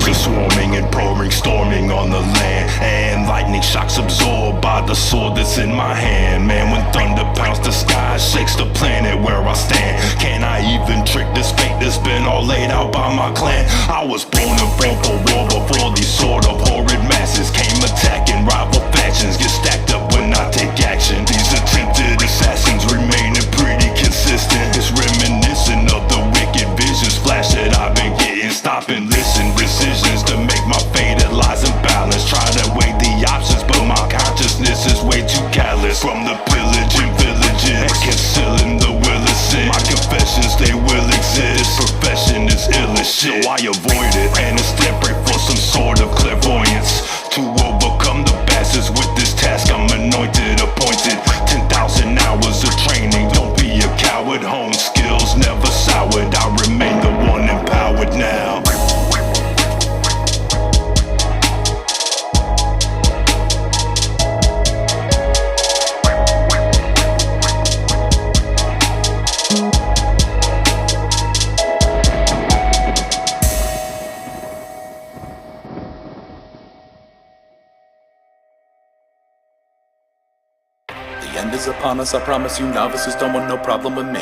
monsters swarming and pouring, storming on the land. And lightning shocks absorbed by the sword that's in my hand. Man, when thunder pounds the sky, shakes the planet where I stand. Can I even trick this fate that's been all laid out by my clan? I was born and born for war before these sort of horrid masses came attacking. Rival factions get stacked up when I take action. These attempted assassins remaining pretty consistent. It's reminiscent of the wicked visions flash that I've been getting. Stop and listen, decisions to make my fate, it lies in balance. Try to weigh the options, but my consciousness is way too callous. From the pillage and villages, concealing the will of sin. My confessions, they will exist. This profession is ill as shit, so I avoid it and instead pray for some sort of clairvoyance to overcome the bastards. With this task I'm anointed, appointed. 10,000 hours of training, don't be a coward. Hone skills never soured, I remain the one empowered now. The end is upon us, I promise you novices don't want no problem with me.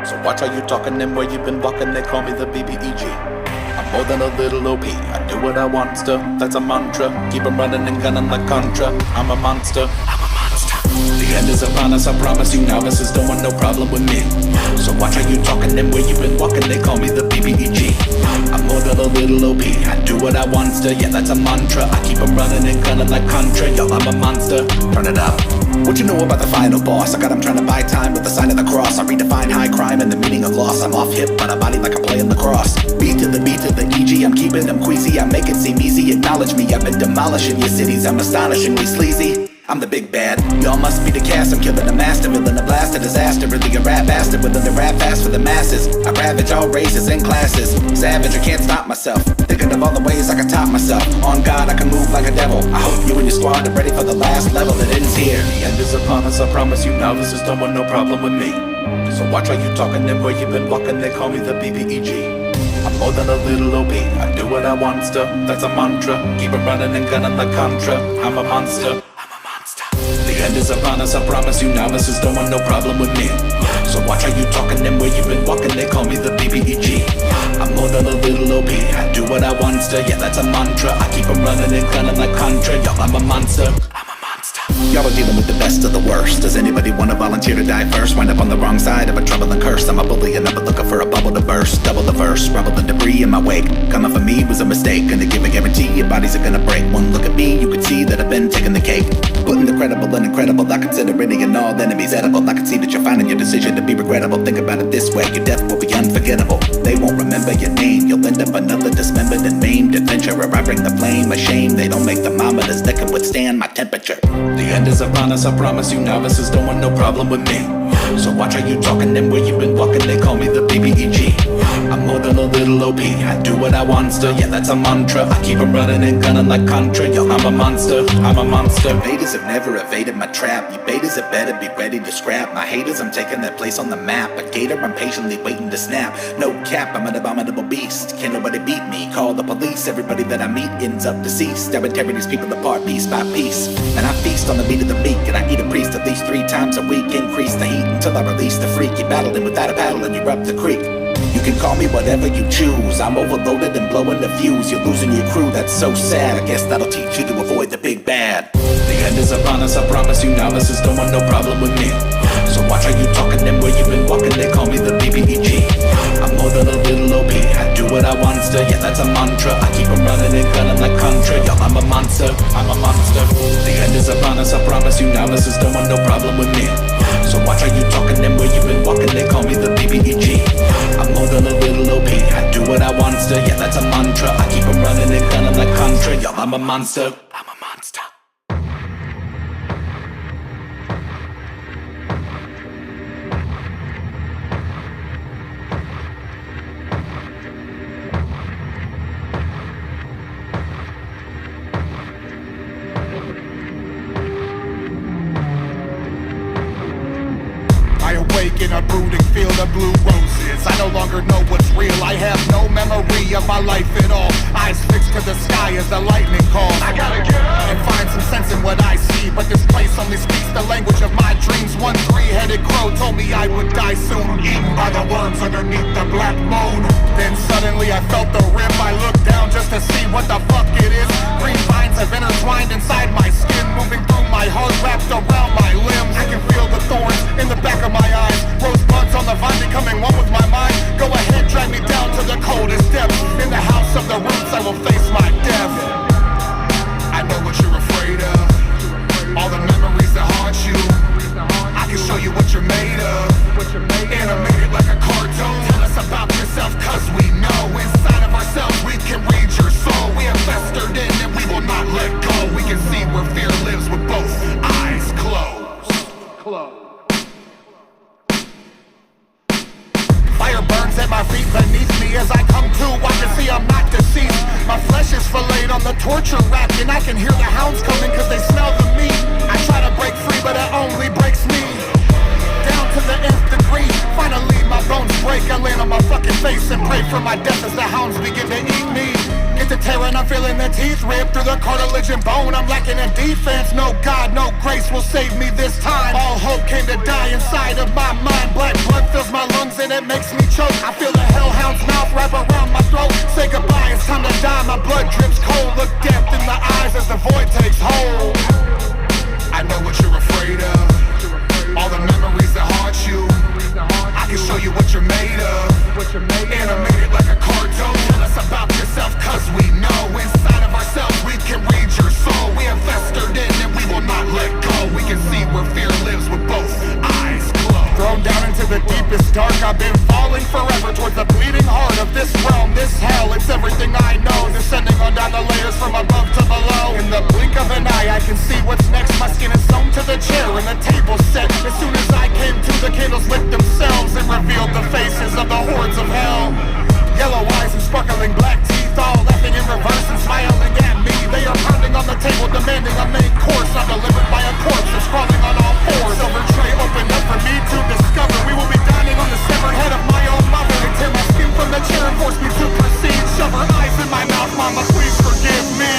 So watch how you talking and where you been walking, they call me the BBEG. I'm more than a little OP, I do what I want to, that's a mantra. Keep 'em running and gunning like Contra, I'm a monster. The end is upon us, I promise you novices don't want no problem with me. So watch how you talking and where you been walking, they call me the BBEG. I'm more than a little OP, I do what I want to, yeah that's a mantra. I keep 'em running and gunning like Contra, yo I'm a monster. Turn it up. What you know about the final boss? I got him trying to buy time with the sign of the cross. I redefine high crime and the meaning of loss. I'm off hip on a body like I'm playing lacrosse. Beat to the EG, I'm keeping them queasy. I make it seem easy, acknowledge me. I've been demolishing your cities, I'm astonishingly sleazy. I'm the big bad, y'all must be the cast. I'm killing a master, villain, a blast, a disaster. Really a rap bastard, willing to rap fast for the masses. I ravage all races and classes. Savage, I can't stop myself. Thinking of all the ways I can top myself. On God, I can move like a devil. I hope you and your squad are ready for the last level that ends here. The end is upon us, I promise you novices don't want no problem with me. So watch how you talking and where you been walking, they call me the BBEG. I'm more than a little OP, I do what I want to, that's a mantra. Keep it running and gunning like Contra, I'm a monster. The end is upon us, I promise you novices don't want no problem with me. So watch how you talking and where you been walking, they call me the BBEG. I'm more than a little OP, I do what I want to, yeah that's a mantra. I keep 'em running and gunning like Contra, yo I'm a monster. Y'all are dealing with the best of the worst. Does anybody want to volunteer to die first? Wind up on the wrong side of a troubling curse. I'm a bully and never looking for a bubble to burst. Double the verse, rubble the debris in my wake. Coming for me was a mistake, gonna give a guarantee your bodies are gonna break. One look at me, you can see that I've been taking the cake. Putting the credible and incredible, I consider any and all enemies edible. I can see that you're finding your decision to be regrettable. Think about it this way, your death will be unforgettable. They won't remember your name, you'll end up another dismembered and maimed adventurer. I bring the flame, a shame they don't make thermometers that can withstand my temperature. The end is upon us, I promise you novices don't want no problem with me. So watch how you talking and where you been walking, they call me the BBEG. I'm more than a little OP, I do what I want to, yeah that's a mantra. I keep 'em running and gunning like Contra, yo I'm a monster, I'm a monster. Betas have never evaded my trap, you betas had better be ready to scrap. My haters, I'm taking their place on the map. A gator, I'm patiently waiting to snap. No cap, I'm an abominable beast, can't nobody beat me. Call the police, everybody that I meet ends up deceased. I would tear these people apart piece by piece. And I feast on the beat of the beat, and I eat a priest at least 3 times a week. Increase the heat until I release the freak. You're battling without a paddle and you're up the creek. You can call me whatever you choose, I'm overloaded and blowing the fuse. You're losing your crew, that's so sad. I guess that'll teach you to avoid the big bad. The end is upon us, I promise you novices don't want no problem with me. So watch how you talking and where you been walking, they call me the BBEG. I'm more than a little OP, I do what I want to, yeah that's a mantra. I keep 'em running and gunning like Contra, yo I'm a monster, I'm a monster. The end is upon us, I promise you novices don't want no problem with me. So watch how you talking and where you been walking, they call me the BBEG. I'm more than a little OP, I do what I want to, yeah that's a mantra. I keep 'em running and gunning like Contra, yo I'm a monster, I'm a monster. awake in a brooding field of blue roses. I no longer know what's real, I have no memory of my life at all. Eyes fixed to the sky as the lightning calls. I gotta get up and find some sense in what I see, but this place only speaks the language of my dreams. One three-headed crow told me I would die soon, eaten by the worms underneath the black moon. Then suddenly I felt the rip. I looked down just to see what the fuck it is. Green vines have intertwined inside my skin, moving through my heart, wrapped around my limbs. I can feel the thorns in the back of my eyes, rosebuds on the vine becoming one with my mind. Go ahead, drag me down to the coldest depths. In the house of the roots I will face my death. I know what you're afraid of, all the memories that haunt you. I can show you what you're made of, animated like a cartoon. Tell us about yourself, cause we know inside of ourselves we can read your soul. We have festered in and we will not let go. We can see where fear lives with both eyes closed. Fire burns at my feet beneath me as I come to. I can see I'm not deceased. My flesh is filleted on the torture rack, and I can hear the hounds coming cause they smell the meat. I try to break free but it only breaks me down to the nth degree. Finally my bones break, I land on my fucking face and pray for my death as the hounds begin to eat me. Get the terror and I'm feeling the teeth rip through the cartilage and bone. I'm lacking in defense, no God, no grace will save me this time. All hope came to die inside of my mind. Black blood fills my lungs and it makes me choke. I feel the hellhound's mouth wrap around my throat. Say goodbye, it's time to die, my blood drips cold. Look death in the eyes as the void takes hold. I know what you're afraid of, all the memories that haunt you. I can show you what you're made of, animated like a cartoon. Tell us about yourself cause we know inside of ourselves we can read your soul. We have festered in and we will not let go. We can see where fear lives with both eyes closed. Thrown down into the deepest dark, I've been falling forever towards the bleeding heart of this realm, this hell. It's everything I know, descending on down the layers from above to below. In the blink of an eye I can see what's next. My skin is sewn to the chair and the table set. As soon as I came to, the candles lit themselves and revealed the faces of the hordes of hell. Yellow eyes and sparkling black teeth, all laughing in reverse and smiling at me. They are pounding on the table demanding a main course. I'm delivered by a corpse that's crawling on all fours. Silver tray opened up for me to discover. We will be dining on the severed head of my own mother. They tear my skin from the chair and force me to proceed. Shove her eyes in my mouth, mama, please forgive me.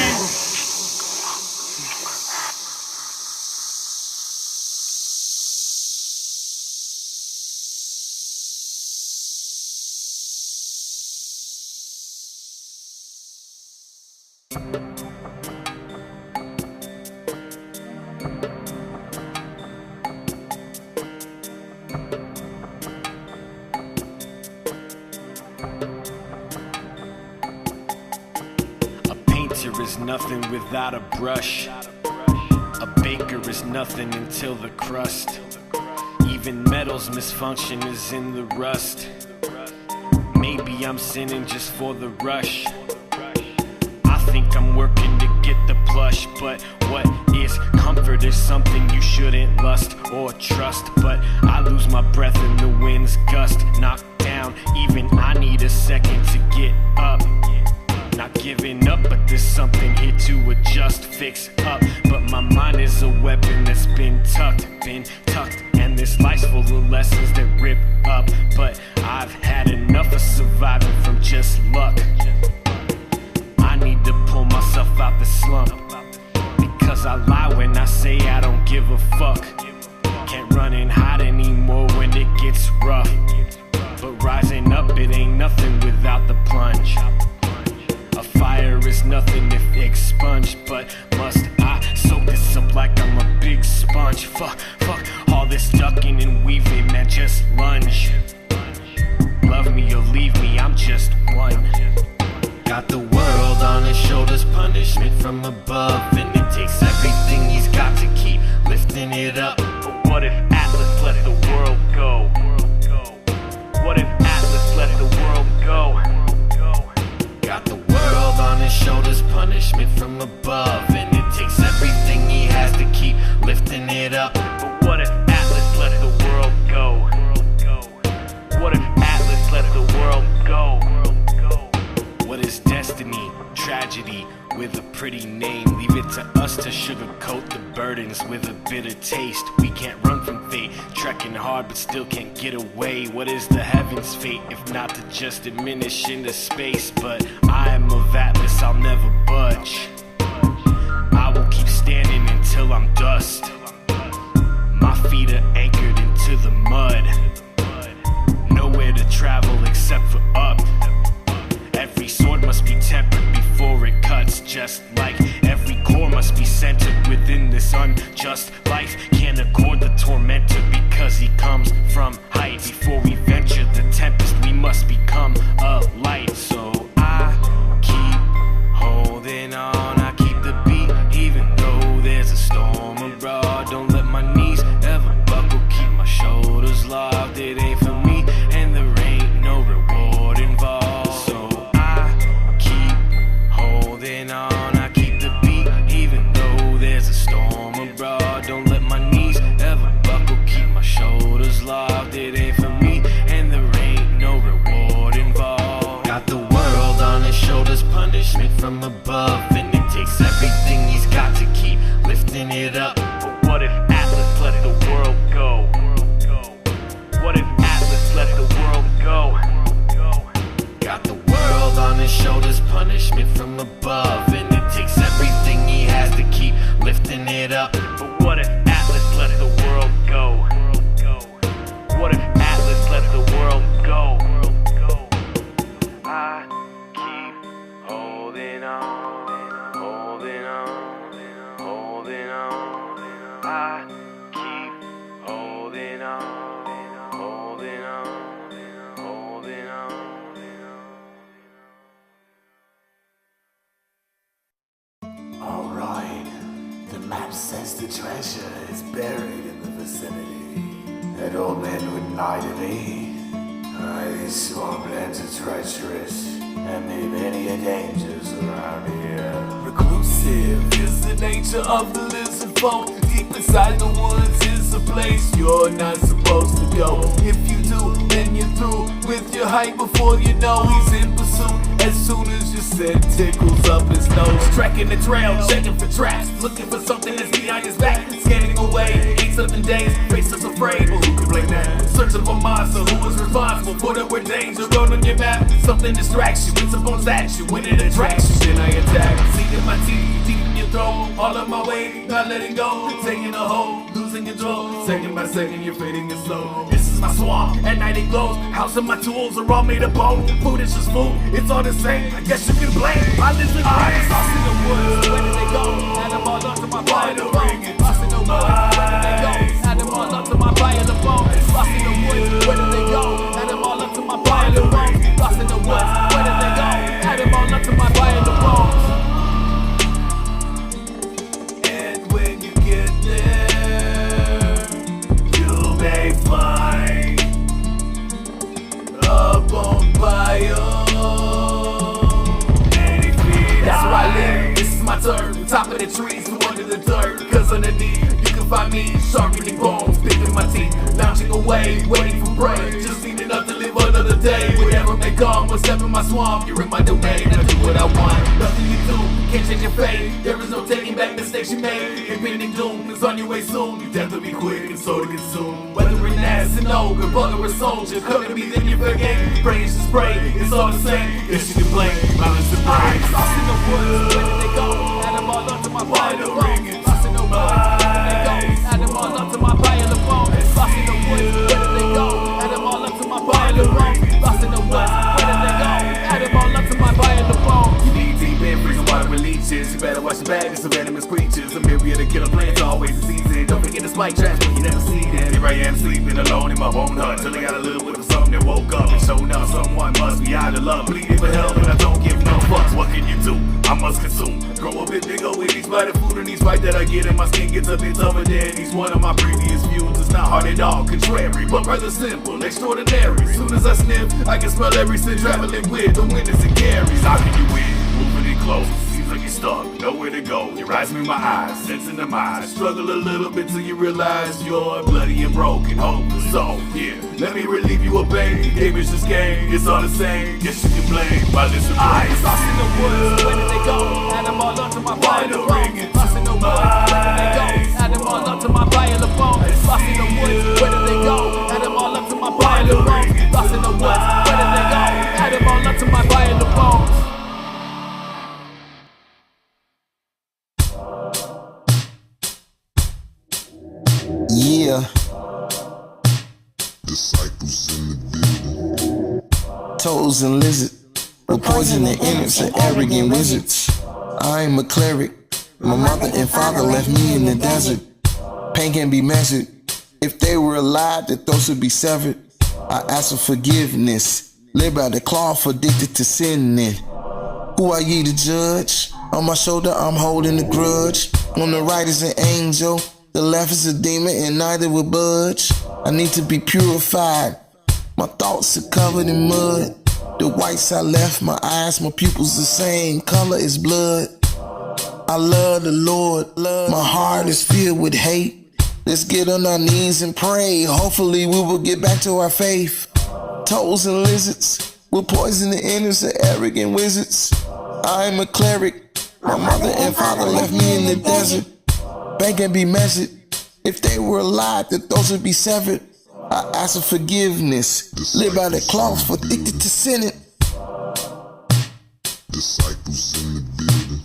Is nothing without a brush. A baker is nothing until the crust. Even metal's misfunction is in the rust. Maybe I'm sinning just for the rush. I think I'm working to get the plush, but what is comfort is something you shouldn't lust or trust. But I lose my breath in the wind's gust. Knocked down, even I need a second to get up. Not giving up, but there's something here to adjust, fix up. But my mind is a weapon that's been tucked, and this life's full of lessons that rip up. But I've had enough of surviving from just luck. I need to pull myself out the slump, because I lie when I say I don't give a fuck. Can't run and hide anymore when it gets rough. But rising up, it ain't nothing without the plunge. A fire is nothing if expunged, but must I soak this up like I'm a big sponge? Fuck, all this ducking and weaving, man, just lunge. Love me or leave me, I'm just one. Got the world on his shoulders, punishment from above, and it takes everything he's got to keep lifting it up. But what if Atlas let the world go? What if Atlas let the world go? Got the world on his shoulders, punishment from above, and it takes everything he has to keep lifting it up. But what if Atlas let the world go? What if Atlas let the world go? What is destiny? tragedy with a pretty name. Leave it to us to sugarcoat the burdens with a bitter taste. We can't run from fate, trekking hard but still can't get away. What is the heaven's fate if not to just diminish into space? But I am of Atlas, I'll never budge. I will keep standing until I'm dust. My feet are anchored into the mud. Nowhere to travel except for up. Every sword must be tempered before it cuts. Just like every core must be centered within this unjust life. Can't accord the tormentor because he comes from height. Before we venture the tempest, we must become a light. So I keep holding on, I keep the beat even though there's a storm abroad. Don't let my knees ever buckle, keep my shoulders locked. It ain't for me and there ain't no reward involved. So I keep holding on, I keep the beat even though there's a storm abroad. Don't let my knees ever buckle, keep my shoulders locked. It ain't for me and there ain't no reward involved. Got the world on his shoulders, punishment from above, and it takes everything he's got to keep lifting it up. But what if Atlas let the world go? What if Atlas let the world go? Got the world on his shoulders, punishment from above, and it takes everything he has to keep lifting it up. But what if Atlas let the world go? What if Atlas let the world go? I keep holding on, holding on, holding on. I keep holding on, holding on, holding on. Alright, the map says the treasure is buried in the vicinity. That old man wouldn't lie to me. These swamplands are treacherous, and there are many dangers around here. Reclusive is the nature of the lizard folk. Deep inside the woods is a place you're not supposed to go. If you do, then you're through with your hype before you know he's in pursuit. As soon as your scent tickles up his nose, tracking the trail, checking for traps, looking for something that's behind his back, scanning away. 8-7 days, faces afraid, but who can blame that? Searching for monster who is responsible for the word danger thrown on your map. Something distracts you, it's a bone statue when it attracts you. Then I attack, seeing my teeth deep in your throat, all of my weight, not letting go, taking a hold, losing control. Second by second, you're fading it slow. This is my swamp, at night it glows. House and my tools are all made of bone. Food is just food, it's all the same. I guess you can blame. I live in lost in the woods. Where did they go? Add them all up to my fire the bone. Lost in the woods. Where did they go? Add them all up to my fire the bone. Lost in the woods. Where did they go? Add them all up to my fire the bone. Lost in the woods. Where did they go? Add them all up to my fire the bone. And when you get there, you may find a bonfire. That's where I live, this is my turn. Top of the trees, to under the dirt. Cause underneath, you can find me sharpening bones, picking my teeth, lounging away, waiting for prey. Just need enough to live another day. Whatever may come, one step in my swamp, you're in my domain. I do what I want, nothing you do, can't change your fate. There is no taking back mistakes you made. Impending doom is on your way soon. You have to be quick and slow to consume. Whether an ass, an ogre, bug, or a soldier, come to me, then you forget. Pray is just pray, it's all the same. Yes, you can blame, violence and praise. Lost in the woods, where did they go? Add them all up to my fire the bone. Lost in the woods, where did they go? Add them all up to my fire the bone. Lost in the woods, where did they go? Add them all up to my fire the bone. Lost in the woods, where did they go? Add them all up to my fire the bone. You need deep in freezing water with leeches. You better watch your back, there's some venomous creatures. A myriad of killer plants always in season. Don't forget the spike traps, but you never see them. Here I am sleeping alone in my bone hut till I got a little bit of something that woke up and showed up. Someone must be out of love, bleeding for help, but I don't give no fucks. What can you do? I must consume. Grow a bit bigger with each bite of food and each bite that I get, and my skin gets a bit tougher than each one of my previous views. It's not hard at all, contrary, but rather simple, extraordinary. As soon as I sniff, I can smell every sin traveling with the witness it carries. How can you win? Moving it close. Seems like you're stuck, nowhere to go. Your eyes meet my eyes, sense in the mind. Struggle a little bit till you realize you're bloody and broken, hopeless. So, yeah, let me relieve you of pain. The game is just game, it's all the same. Guess you can blame my discipline. I was lost in the woods, where did they go? Had them all onto my violent bones. Lost in the woods, where did they go? Had them all onto my violent bones. Lost in the woods, where did they go? Had them all up to my violent bones. Lost in the woods, where did they go? Had them all up to my violent bones. Yeah. Disciples in the building. Toads and lizards, with poison and innocents and arrogant wizards. I am a cleric. My mother and father left me in the desert. Pain can be measured. If they were alive, their throats would be severed. I ask for forgiveness. Live by the cloth, addicted to sinning. Who are ye to judge? On my shoulder, I'm holding a grudge. On the right is an angel. The left is a demon and neither will budge. I need to be purified. My thoughts are covered in mud. The white side left, my eyes, my pupils the same color as blood. I love the Lord. My heart is filled with hate. Let's get on our knees and pray. Hopefully we will get back to our faith. Toads and lizards will poison the innocent, arrogant wizards. I am a cleric. My mother and father left me in the desert. Pain can be measured. If they were alive, their throats would be severed. I ask for forgiveness. Live by the cloth, for addicted to sinning. Disciples in the building.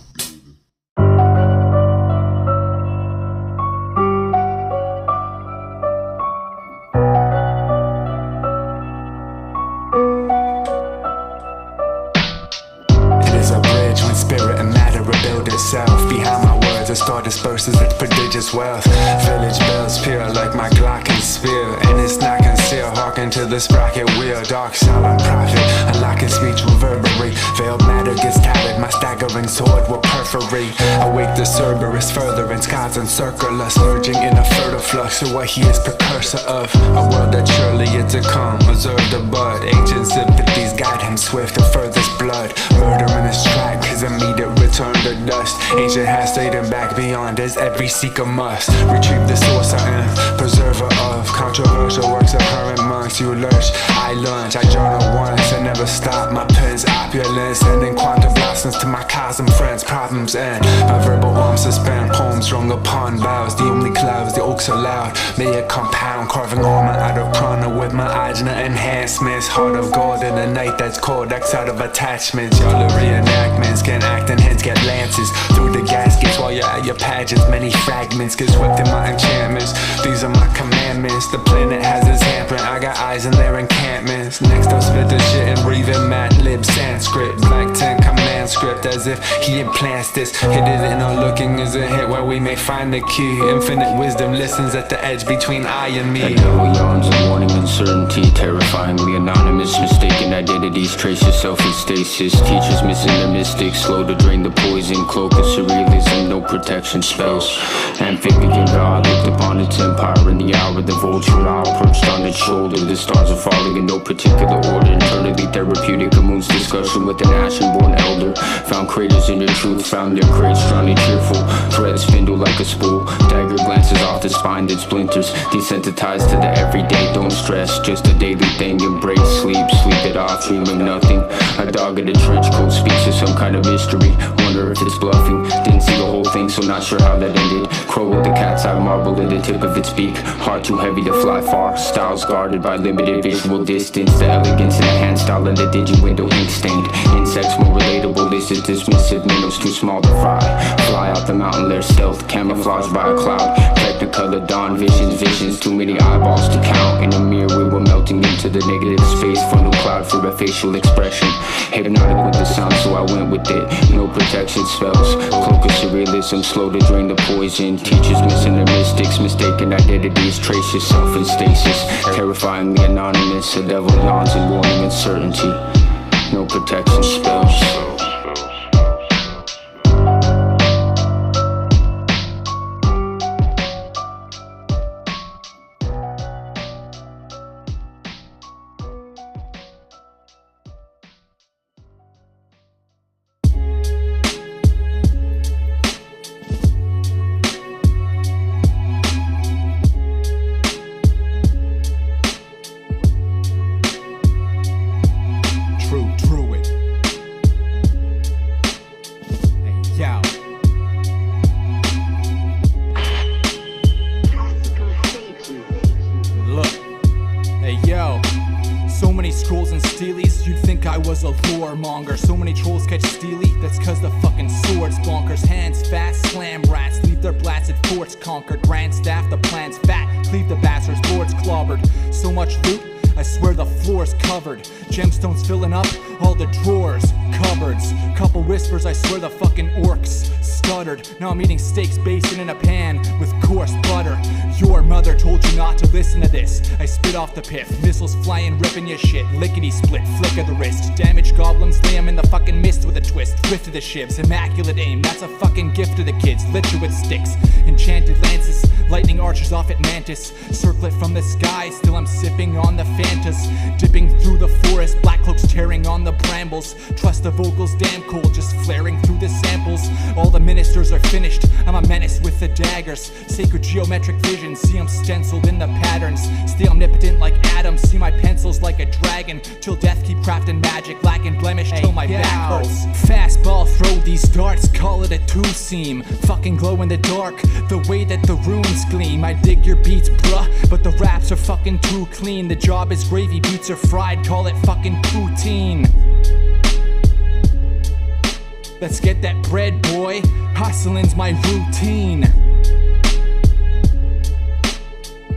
It is a bridge when spirit and matter rebuild itself. Behind my words, a star disperses its prodigious wealth. Village bells peer like my Glock and spear, and it's not concealed. Hearken to the sprocket wheel. Dark silent prophet, unlocking speech reverberate. Veiled matter gets tattered, my staggering sword will perforate. Awake the Cerberus further, and skies encircle us, surging in a fertile flux of what he is precursor of. A world that surely is to come, observe the bud. Ancient sympathies guide him swift to furthest blood. Murder in his track, his immediate return to dust. Ancient has stayed him back beyond, as every seeker must retrieve the source I am, preserver of controversial works of current monks. You lurch, I lunge, I journal once and never stop. My pen's opulence, sending quantum blossoms to my cosm friends. Problems end, my verbal arms suspend. Poems strung upon boughs, the only clouds, the oaks are loud. May it compound, carving armor out of prana with my ajna enhancements. Heart of gold in a night that's cold, X out of attachments. Y'all are reenactments, can act and heads get lances through the gaskets while you're at your pageants. Many fragments get swept in my enchantments. These are my commandments. The planet has its handprint, I got eyes in their encampments. Next I'll spit the shit and breathe in mat lib Sanskrit. Black 10 command script as if he implants this. Hit it in our looking is a hit where we may find the key. Infinite wisdom listens at the edge between I and me. The devil yawns in warning uncertainty, terrifyingly anonymous, mistaken identities. Trace yourself in stasis. Teachers missing their mystics, slow to drain the poison. Cloak of surrealism, no protection spells. Amphibian god looked upon its empire in the hour. The vulture owl perched on its shoulder. The stars are falling in no particular order. Internally therapeutic, a moon's discussion with an ashen-born elder. Found craters in your truth, found their crates strongly cheerful. Threads spindle like a spool. Dagger glances off the spine that splinters. Desensitized to the everyday, don't stress, just a daily thing. Embrace sleep, sleep it off, dream of nothing. A dog in a trench coat speaks of some kind of mystery. Wonder if it's bluffing. Didn't see the whole thing, so not sure how that ended. Crow with the cat's eye marble at the tip of its beak. Heart too heavy to fly far. Styles guarded by limited visual distance. The elegance in the hand style and the digi window ink stained. Insects more relatable. This is dismissive. Minnows too small to fry. Fly out the mountain, their stealth camouflaged by a cloud. Technicolor dawn visions, visions. Too many eyeballs to count. In a mirror we were melting into the negative space. Funnel cloud for a facial expression. Hypnotic with the sound, so I went with it. No protection spells. Cloak of surrealism, slow to drain the poison. Teachers missing their mystics, mistaken identities. Trace yourself in stasis. Terrifyingly anonymous. The devil yawns in warning uncertainty. No protection spells. Olde Loremonger. So many trolls catch Steely, that's cause the fucking sword's bonkers. Hands fast, slam rats, leave their blasted forts conquered. Grand staff, the plan's fat, cleave the bastards, lords clobbered. So much loot, I swear the floor's covered. Gemstones filling up all the drawers, cupboards. Couple whispers, I swear the fucking orcs stuttered. Now I'm eating steaks basted in a pan with coarse butter. Your mother told you not to listen to this. I spit off the piff, missiles flying, ripping your shit. Lickety split, flick of the wrist. Damaged goblins, lay 'em in the fucking mist with a twist. Drift of the shivs, immaculate aim, that's a fucking gift to the kids. Lit you with sticks, enchanted lances, lightning archers off at Mantis. Circlet from the sky, still I'm sipping on the Fantas. Dipping through the forest, black cloaks tearing on the brambles. Trust the vocals, damn cool, just flaring through the samples. All the ministers are finished, I'm a menace with the daggers. Sacred geometric vision, see 'em stenciled in the patterns. Stay omnipotent like Adam, see my pencils like a dragon. Till death keep crafting magic, lacking blemish till my back hurts. Fastball, throw these darts, call it a two-seam. Fucking glow in the dark, the way that the runes gleam. I dig your beats, bruh, but the raps are fucking too clean. The job is gravy, beats are fried, call it fucking poutine. Let's get that bread, boy, hustling's my routine.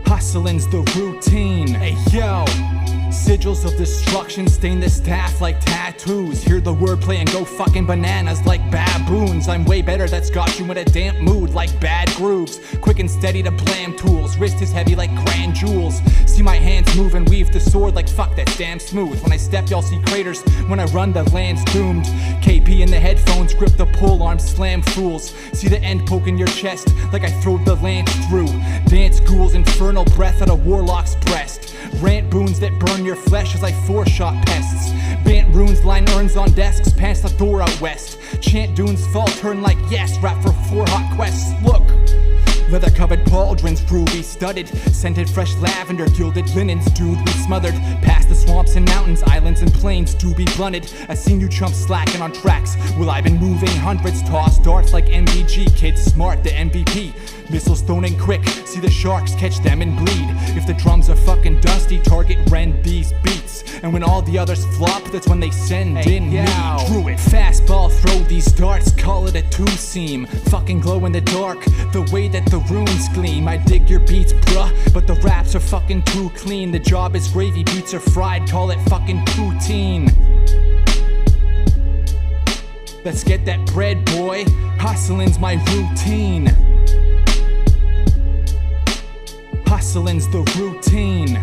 Hustling's the routine. Hey yo, sigils of destruction stain the staff like tattoos. Hear the wordplay and go fucking bananas like baboons. I'm way better, that's got you in a damp mood like bad grooves. Quick and steady to blam tools, wrist is heavy like grand jewels. See my hands move and weave the sword like fuck, that's damn smooth. When I step y'all see craters, when I run the land's doomed. KP in the headphones, grip the pole arm, slam fools. See the end poke in your chest like I throw the lance through. Dance ghouls, infernal breath at a warlock's breast. Rant boons that burn your flesh as I four-shot pests. Bant runes, line urns on desks, pants the door out west. Chant dunes, fall turn like yes, rap for 4 hot quests. Look, leather-covered pauldrons, ruby studded, scented fresh lavender, gilded linens, dude we smothered. Past the swamps and mountains, islands and plains, do be blunted. I seen you chumps slacking on tracks. Well, I've been moving hundreds, toss darts like MVG. Kids smart, the MVP. Missiles thrown in quick, see the sharks, catch them and bleed. If the drums are fucking dusty, target Ren B's beats. And when all the others flop, that's when they send in me. Drew it, fastball, throw these darts, call it a two-seam. Fucking glow in the dark, the way that the runes gleam. I dig your beats, bruh, but the raps are fucking too clean. The job is gravy, beats are fried, call it fucking poutine. Let's get that bread, boy, hustling's my routine. Hustling's the routine.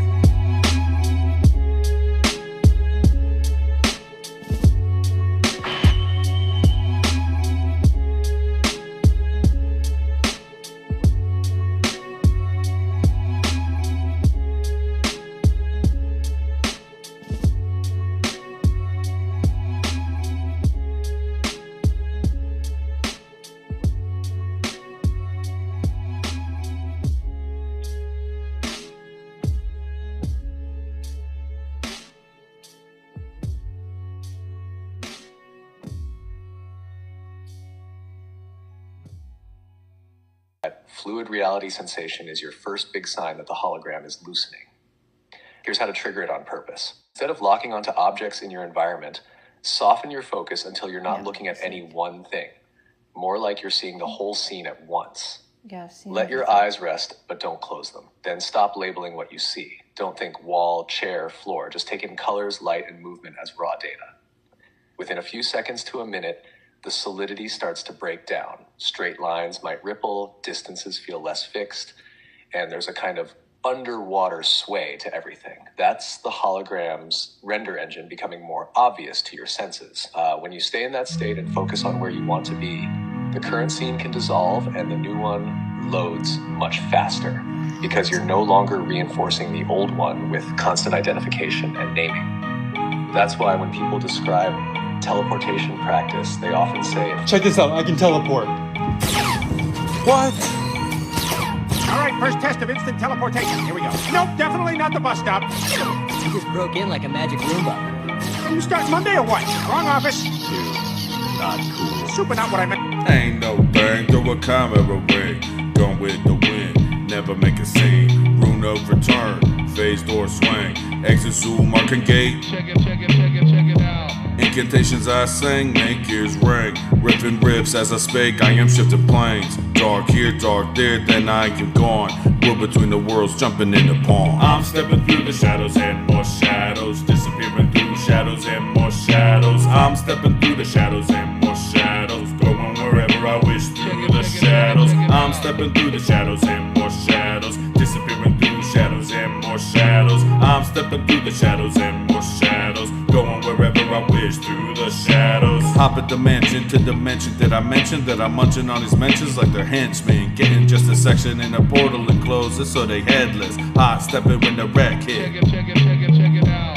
Fluid reality sensation is your first big sign that the hologram is loosening. Here's how to trigger it on purpose. Instead of locking onto objects in your environment, soften your focus until you're not looking at any one thing. More like you're seeing the whole scene at once. Let your eyes rest, but don't close them. Then stop labeling what you see. Don't think wall, chair, floor. Just take in colors, light, and movement as raw data. Within a few seconds to a minute, the solidity starts to break down. Straight lines might ripple, distances feel less fixed, and there's a kind of underwater sway to everything. That's the hologram's render engine becoming more obvious to your senses. When you stay in that state and focus on where you want to be, the current scene can dissolve and the new one loads much faster because you're no longer reinforcing the old one with constant identification and naming. That's why when people describe teleportation practice, they often say, check this out, I can teleport. What? All right, first test of instant teleportation. Here we go. Nope, definitely not the bus stop. You just broke in like a magic Roomba. You start Monday or what? Wrong office. Dude, not cool. Super not what I meant. Ain't no thing, throw a camera away. Gone with the wind, never make a scene. Rune of return, phase door swing. Exit zoom, marking gate. Check it out. Incantations I sing, make ears ring. Ripping riffs as I spake, I am shifting planes. Dark here, dark there, then I am gone. We're between the worlds, jumping in the pond. I'm stepping through the shadows and more shadows, disappearing through shadows and more shadows. I'm stepping through the shadows and more shadows, going wherever I wish through the shadows. I'm stepping through the shadows and more shadows, disappearing through shadows and more shadows. I'm stepping through the shadows and more shadows, going wherever I wish through the shadows. Hop a dimension to dimension that I mentioned, that I'm munching on these mentions like they're henchmen. Getting just a section in a portal and close it so they headless. Hot stepping when the wreck hit.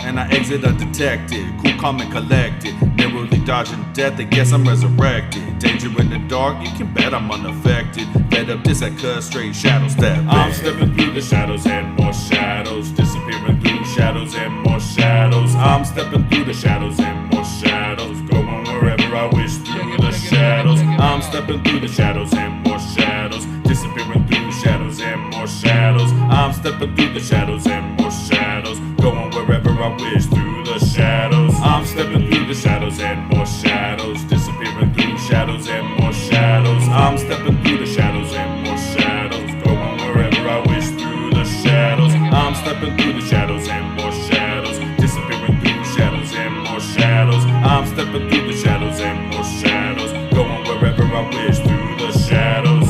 And I exit undetected, cool, calm and collected. Narrowly dodging death, I guess I'm resurrected. Danger in the dark, you can bet I'm unaffected. Fed up this, I cut straight shadow step. I'm stepping through the shadows and more shadows, disappearing through shadows and more shadows. I'm stepping through the shadows and more shadows, going wherever I wish through the shadows. I'm stepping through the shadows and more shadows, disappearing through shadows and more shadows. I'm stepping through the shadows and more shadows, going wherever I wish through the shadows. I'm stepping through the shadows and more shadows, disappearing through shadows and more shadows. I'm stepping through the shadows and more shadows, going wherever I wish through the shadows. I'm stepping through the shadows and more shadows, disappearing through shadows and more shadows. I'm stepping through the shadows and more shadows, going wherever I wish through the shadows.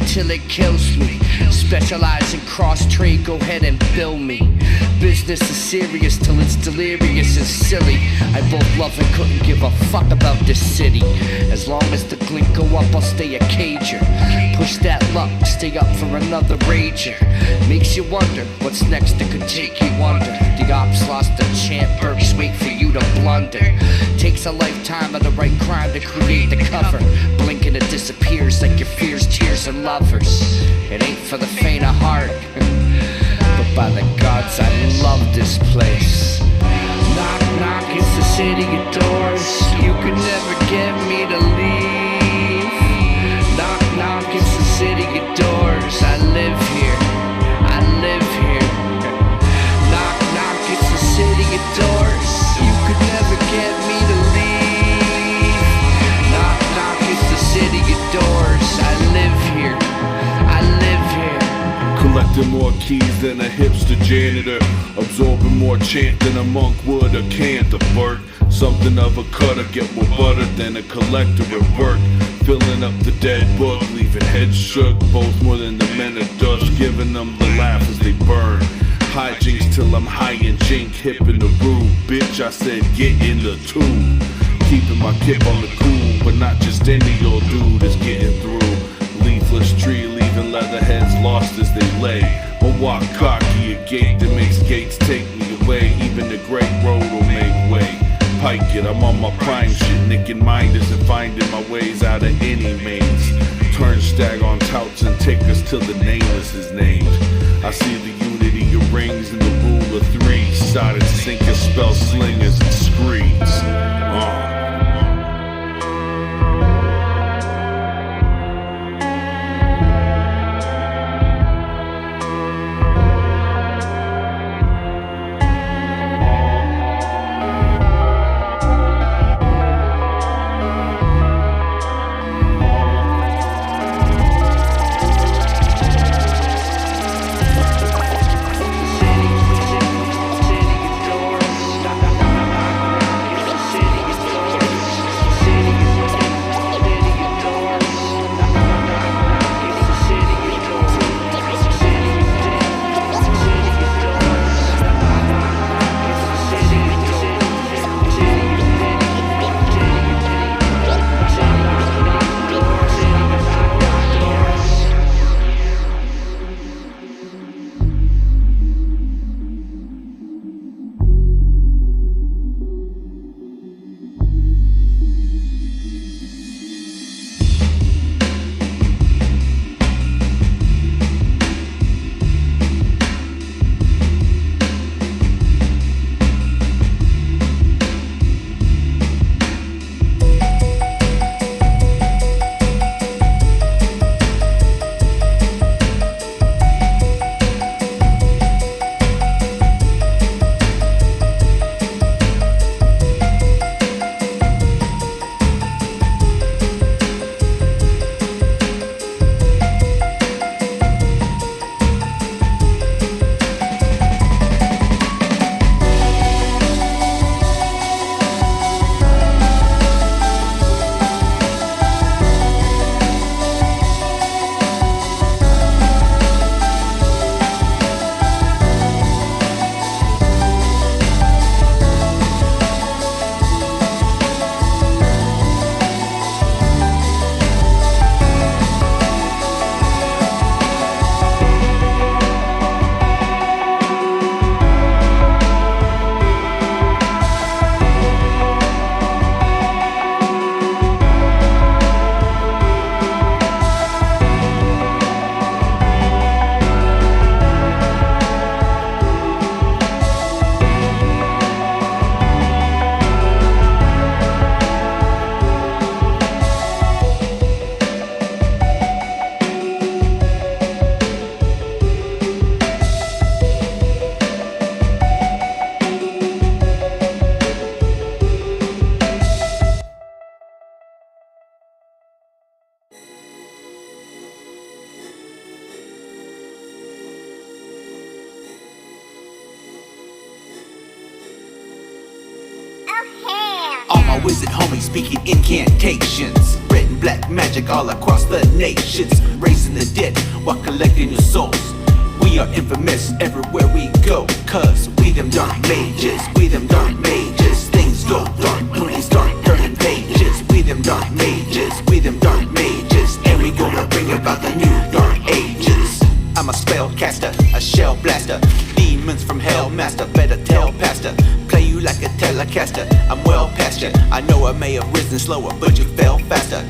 Till it kills me. Specialize in cross trade, go ahead and bill me. Business is serious till it's delirious and silly. I both love and couldn't give a fuck about this city. As long as the glint go up, I'll stay a cager. Push that luck, stay up for another rager. Makes you wonder what's next that could take you under. The ops lost the champ, Burks wait for you to blunder. Takes a lifetime of the right crime to create the cover. Blink and it disappears like your fears, tears, and lovers. It ain't for the faint of heart, but by the gods, I love this place. Knock, knock, it's the city of doors. You could never get me to leave. Knock, knock, it's the city of doors. I live here, I live here. Knock, knock, it's the city of doors. You could never get me to leave. Knock, knock, it's the city of doors. I live here, I live here. Collecting more keys than a hipster janitor, absorbing more chant than a monk would a can to flirt. Something of a cutter, get more butter than a collector at work. Filling up the dead book, leaving heads shook, both more than the men of dust, giving them the laugh as they burn. Hijinks till I'm high and jink, hip in the room. Bitch, I said get in the tube. Keeping my kip on the cool, but not just any old dude is getting through. Leafless tree, leaving leatherheads lost as they lay. A walk cocky, a gate that makes gates take me away. Even the great road will make way. Pike it, I'm on my prime shit, nicking minders and finding my ways out of any maze. Turn stag on touts and take us till the nameless is named. I see the unity of rings and the rule of three. Started sinking spell slingers and screams. my wizard homie speaking incantations, spreading black magic all across the nations, raising the dead while collecting your souls. We are infamous everywhere we go, cause we them dark mages, we them dark mages. Things go dark when we start turning pages. We them dark mages, we them dark mages, and we gonna bring about the new dark ages. I'm a spellcaster, a shell blaster, demons from hell master, better tell pastor. Play you like a telecaster, I'm well past ya. I know I may have risen slower, but you fell faster.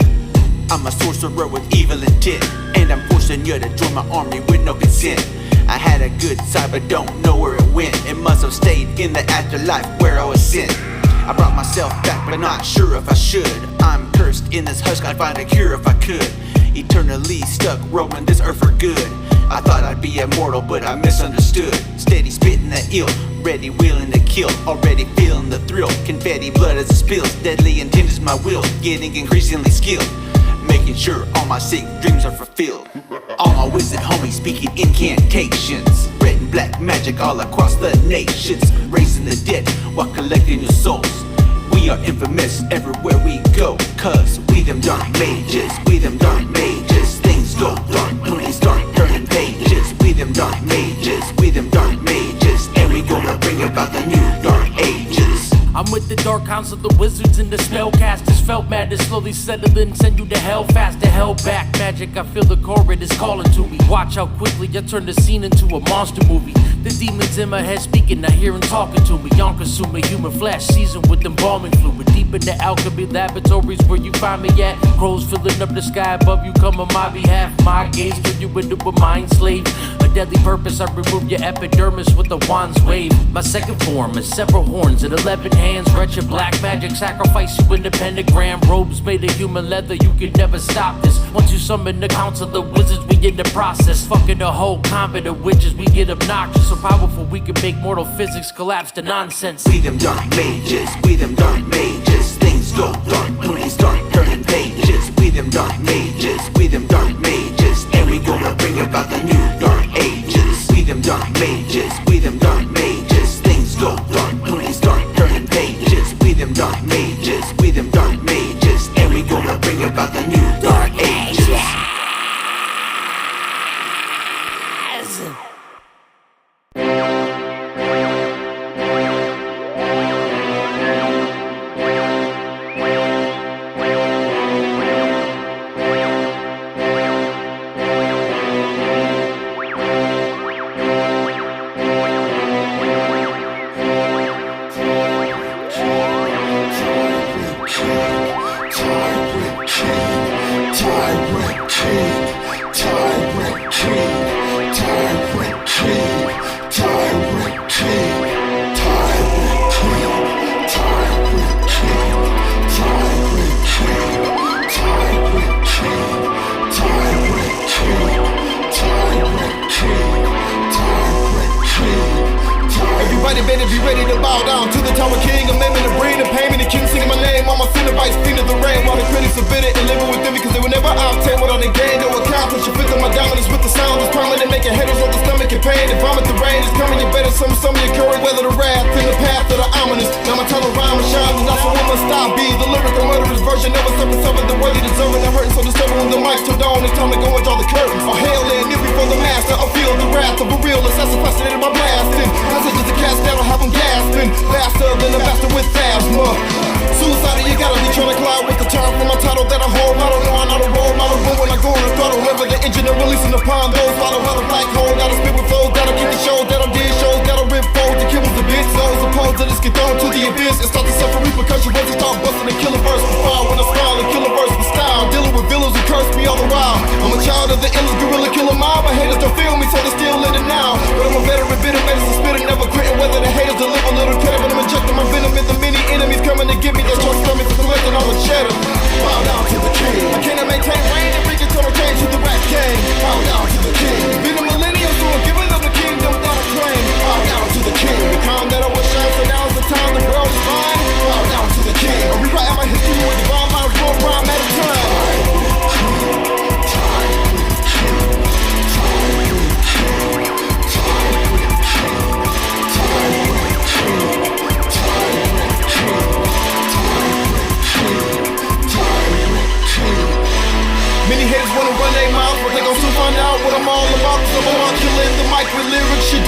I'm a sorcerer with evil intent, and I'm forcing you to join my army with no consent. I had a good side but don't know where it went. It must have stayed in the afterlife where I was sent. I brought myself back but not sure if I should. I'm cursed in this husk, I'd find a cure if I could. Eternally stuck roaming this earth for good. I thought I'd be immortal but I misunderstood. Steady spitting that ill, ready willing to kill, already feeling the thrill. Confetti blood as it spills, deadly intent is my will. Getting increasingly skilled, making sure all my sick dreams are fulfilled. All my wizard homies speaking incantations, spreading black magic all across the nations, raising the dead while collecting your souls. We are infamous everywhere we go, cause we them dark mages, we them dark mages. Things go dark when we start turning pages. We them dark mages, we them dark mages, and we gonna bring about the new dark ages. I'm with the dark hounds of the wizards and the spellcasters. Felt madness slowly settling, send you to hell fast, to hell back. Magic, I feel the corridors calling to me. Watch how quickly I turn the scene into a monster movie. The demons in my head speaking, I hear them talking to me. On consuming human flesh, seasoned with embalming fluid. Deep in the alchemy laboratories where you find me at. Crows filling up the sky above you, come on my behalf. My gaze turn you into a mind slave. A deadly purpose, I remove your epidermis with a wand's wave. My second form is several horns and 11 hands. Wretched black magic, sacrifice you in the pentagram. Robes made of human leather, you can never stop this. Once you summon the council of the wizards, we in the process. Fucking the whole convent of witches, we get obnoxious. So powerful we can make mortal physics collapse to nonsense. We them dark mages, we them dark mages. Things go dark when we start turning pages. We them dark mages, we them dark mages, and we gonna bring about the new dark ages. We them dark mages, we them dark mages. Things go dark when we start turning pages. We them dark mages, we them dark mages, and we gonna bring about the new dark ages. Everybody better be ready to bow down to the Tower King. I'm naming the brain, the payment, the king singing my name. All my Cenobites, fiend of the rain. While the critics are bitter and living within me, cause they will never obtain what all they gain. They'll accomplish your fifth of my dominance with the sound is permanent, making haters of the stomach and pain. And vomit the rain is coming, you better some of your courage. Weather the wrath in the path of the ominous. Now my tongue rhyme and shine, and that's what we must stop. Be the lyrical murderous version, never surface of it, the worthy deserving the hurting. So disturbing when the mic's turned on, it's time to go and draw the curtains. I'll hail and kneel before the master. I'll feel the wrath of a real assassin fascinated by blasting. Messages to cast down, I'll have them gasping. Faster than a bastard with asthma. Suicidal, you gotta be trying to collide with the time from my title that I hold. I don't know, I'm not a role model, but when I go on the throttle, remember the engine and releasing upon those. Follow how the black hole, gotta spit with flows, gotta keep the shows, that'll did shows, gotta rip foes, the kill was a bitch. So as opposed to this get thrown to the abyss and start to suffer repercussions once it start busting and killing verse with fire. When I smile and kill a verse with style, dealing with villains who curse me all the while. I'm a child of the illest gorilla killer mob. My haters don't feel me, so they still in it now. But I'm a veteran, bitter medicine spitter, never quitting. Whether the haters deliver a little credit, but I'm injecting my venom in the many enemies coming to get me. That your stomach for collecting all the cheddar. Bow down to the king. I cannot maintain reign and bring eternal change to the rap game. Bow down to the king. Been a millennium, so I'm giving up the kingdom that I claim. Bow down to the king. The crown that I was shine, so now's the time the world is mine. Bow down to the king. I'm rewriting my history with divine mind of one rhyme at a time.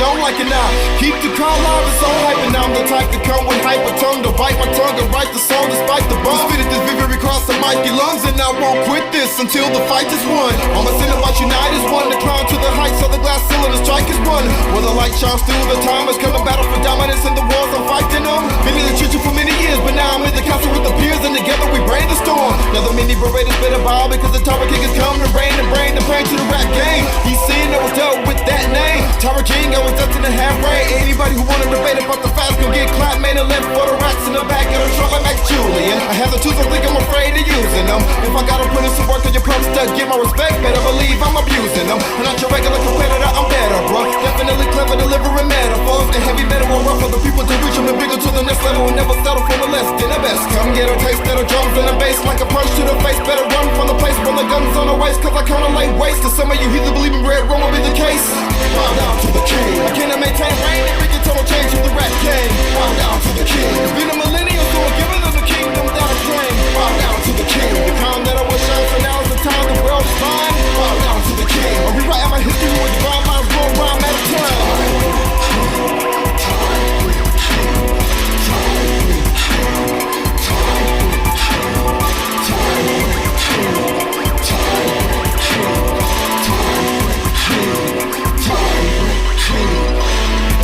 don't like it now. Keep the car live, it's so hype, and I'm the type to come with hyper tongue, to bite my tongue and write the song despite the bump. Spit it this victory across the mighty lungs, and I won't quit this until the fight is won. All my Cinebots unite is one, to climb to the heights of the glass ceiling, the strike is one. Where the light shines through, the time has come, a battle for dominance, and the wars I'm fighting them. Been in the church for many years, but now I'm in the council with the peers, and together we brave the storm. Now the mini berettas better bow, because the Tower King is coming to reign and bring the pain to the rap game. He's seen that was dealt with that name. Tower King, I was destined to have rain. Anybody who wanna debate about the facts gon' get clapped, man, and left for the rats in the back of the truck like Max Julian. I have the tools, I think I'm afraid of using them. If I gotta put in some work on your pump stud, get my respect, better believe I'm abusing them. I'm not your regular competitor, I'm better, bro. Definitely clever, delivering metaphors. And heavy metal will rough for the people to reach them and bigger to the next level. And never settle for the less than the best. Come get a taste of the drums and the bass, like a punch to the face. Better run from the place, when the guns on the waist, cause I kinda lay waste. Cause some of you either believe in red rum will be the case. Bow down to the king. I cannot maintain reign and bring a total change to the rap game. Bow down to the king. It's been a millennium, so I'm giving them the kingdom that I claim. Bow down to the king. The crown that I wish on, so now is the time the world's mine. Bow down to the king. I'm rewriting my history with divine minds, roll rhyme at a time.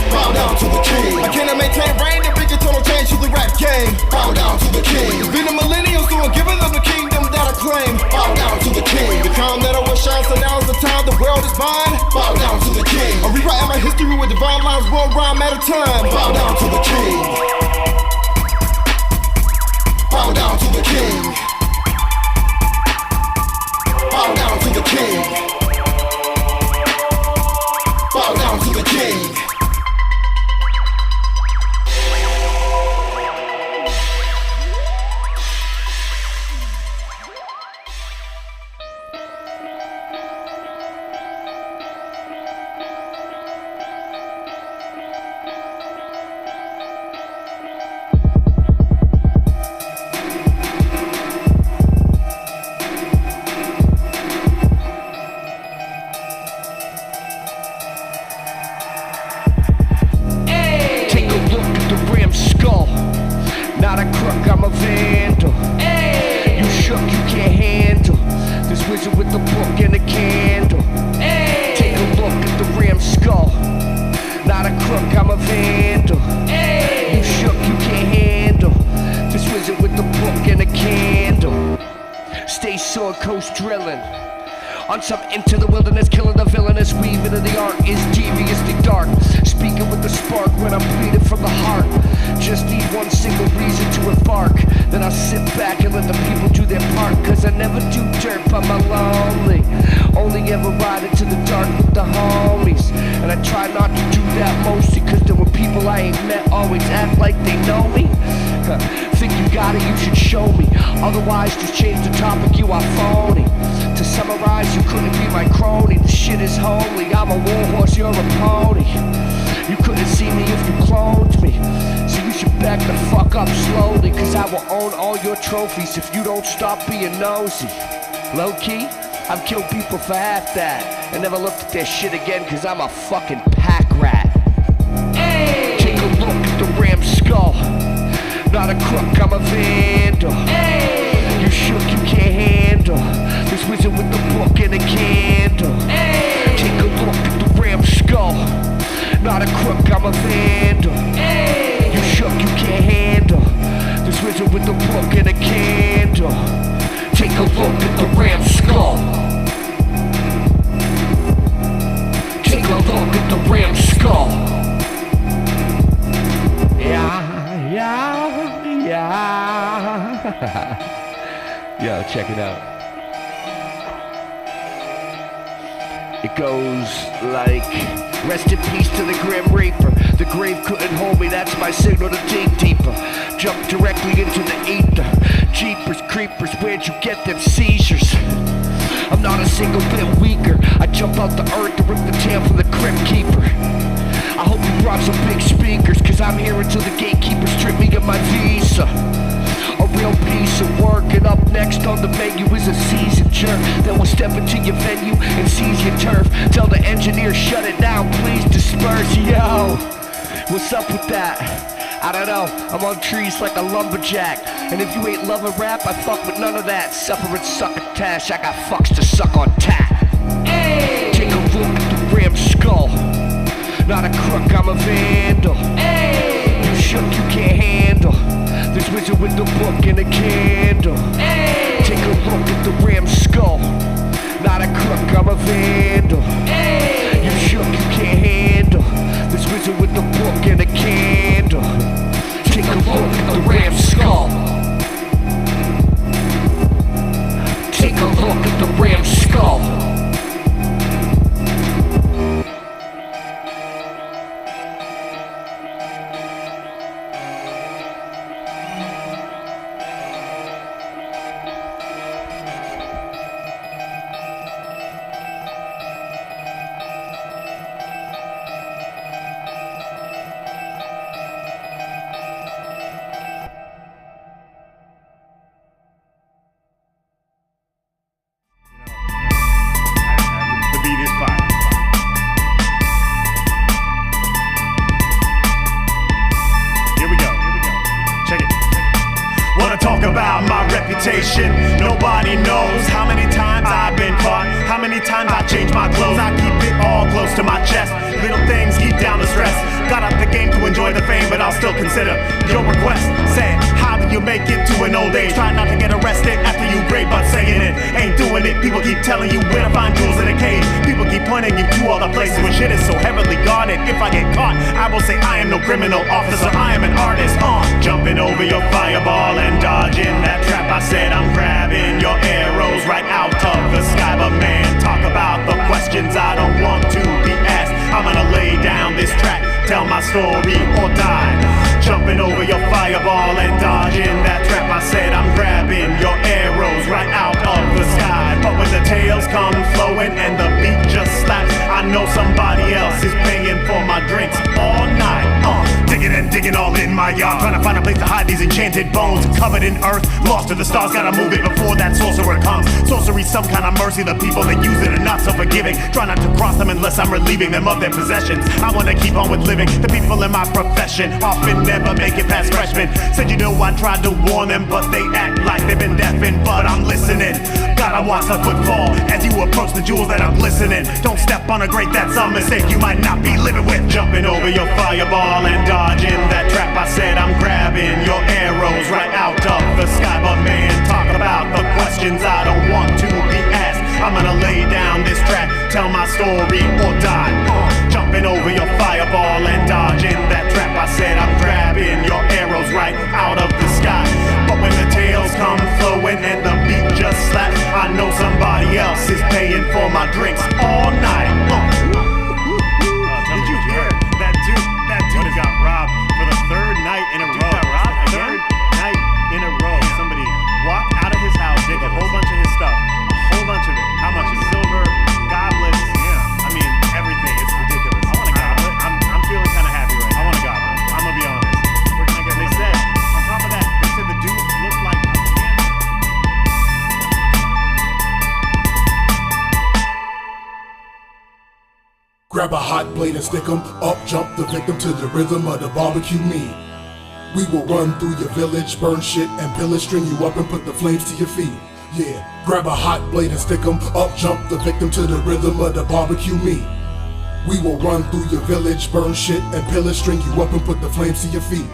Bow down to the king. I cannot maintain reign and bring a total change to the rap game. Bow down to the king. It's been a millennium, so I'm giving them the kingdom that I claim. Bow down to the king. The crown that I wish on, so now is the time the world is mine. Bow down to the king. I'm rewriting my history with divine lines, one rhyme at a time. Bow down to the king. Bow down to the king. Bow down to the king. Bow down to the king. Drilling on some into the wilderness, killing the villainous, weaving of the art is deviously dark. Speaking with the spark when I'm bleeding from the heart. Just need one single reason to embark. Then I'll sit back and let the people do their part. Cause I never do dirt by my lonely. Only ever ride into the dark with the homies. And I try not to do that mostly, cause there were people I ain't met always act like they know me. Think you got it, you should show me. Otherwise, just change the topic, you are phony. To summarize, you couldn't be my crony. The shit is holy, I'm a warhorse, you're a pony. You couldn't see me if you cloned me. So you should back the fuck up slowly, cause I will own all your trophies if you don't stop being nosy. Low key, I've killed people for half that and never looked at their shit again, cause I'm a fucking pack rat. Hey! Take a look at the ram skull. Not a crook, I'm a vandal. Hey! You shook, you can't handle this wizard with the book and a candle. Hey! Take a look at the ram skull. Not a crook, I'm a vandal. Hey! You shook, you can't handle this wizard with the book and a candle. Take a look at the ram skull. Take a look at the ram skull. Yeah. Yo, check it out. It goes like, rest in peace to the Grim Reaper. The grave couldn't hold me, that's my signal to dig deeper. Jump directly into the ether. Jeepers, creepers, where'd you get them seizures? I'm not a single bit weaker. I jump out the earth to rip the tail from the crypt keeper. I hope you brought some big speakers, cause I'm here until the gatekeeper strip me of my visa. A real piece of work, and up next on the menu is a seasoned jerk that will step into your venue and seize your turf. Tell the engineer shut it down, please disperse, yeah. What's up with that? I don't know, I'm on trees like a lumberjack. And if you ain't loving rap, I fuck with none of that. Separate succotash, I got fucks to suck on tap. Hey. Take a look at the ram skull. Not a crook, I'm a vandal. Hey. You shook, you can't handle this wizard with the book and a candle. Hey. Take a look at the ram skull. Not a crook, I'm a vandal. Hey. You shook, you can't handle this wizard with the book and a candle. Take a look at the ram skull. Take a look at the ram skull. Nobody knows how many times I've been caught, how many times I changed my clothes. I keep it all close to my chest. Little things keep down the stress. Got out the game to enjoy the fame, but I'll still consider your request. Say, how do you make it to an old age? Try not to get arrested after you grade, but saying it ain't doing it. People keep telling you where to find jewels in a cave. People keep pointing you to all the places where shit is so heavily guarded. If I get caught, I will say I am no criminal officer, I am an artist. Jumping over your fireball and dodging that trap. I said I'm grabbing your arrows right out of the sky. But man, talk about the questions I don't want to be asked. I'm gonna lay down this track, tell my story or die. Jumping over your fireball and dodging that trap. I said I'm grabbing your arrows right out of the sky. But when the tails come flowing and the beat just slaps, I know somebody else is paying for my drinks all night. Digging and digging all in my yard, trying to find a place to hide these enchanted bones covered in earth, lost to the stars. Gotta move it before that sorcerer comes. Sorcery's some kind of mercy. The people that use it are not so forgiving. Try not to cross them unless I'm relieving them of their possessions. I wanna keep on with living. The people in my profession often never make it past freshmen. Said you know I tried to warn them, but they act like they've been deafened. But I'm listening. Gotta watch the footfall as you approach the jewels that are glistening. Don't step on a grate, that's a mistake you might not be living with. Jumping over your fireball and dodging that trap. I said I'm grabbing your arrows right out of the sky. But man, talk about the questions I don't want to be asked. I'm gonna lay down this track, tell my story or die. Jumping over your fireball and dodging that trap. I said I'm grabbing your arrows right out of the sky. But when the tails come flowing and the beat just slaps, I know somebody else is paying for my drinks all night. Did you hear that dude? That dude got robbed for the third night in a row. Third night in a row. Somebody walked out of his house, dig a whole bunch of his stuff. A whole bunch of it. How much? Silver, goblets. Yeah. I mean, everything. It's ridiculous. I want a goblet. I'm feeling kind of happy right now. I want a goblet. I'm gonna be honest. Where can I get? They said, on top of that, they said the dude looked like a panda. Grab a hot blade and stick 'em, up jump the victim to the rhythm of the barbecue meat. We will run through your village, burn shit and pillage, string you up and put the flames to your feet. Yeah, grab a hot blade and stick 'em, up jump the victim to the rhythm of the barbecue meat. We will run through your village, burn shit and pillage, string you up and put the flames to your feet.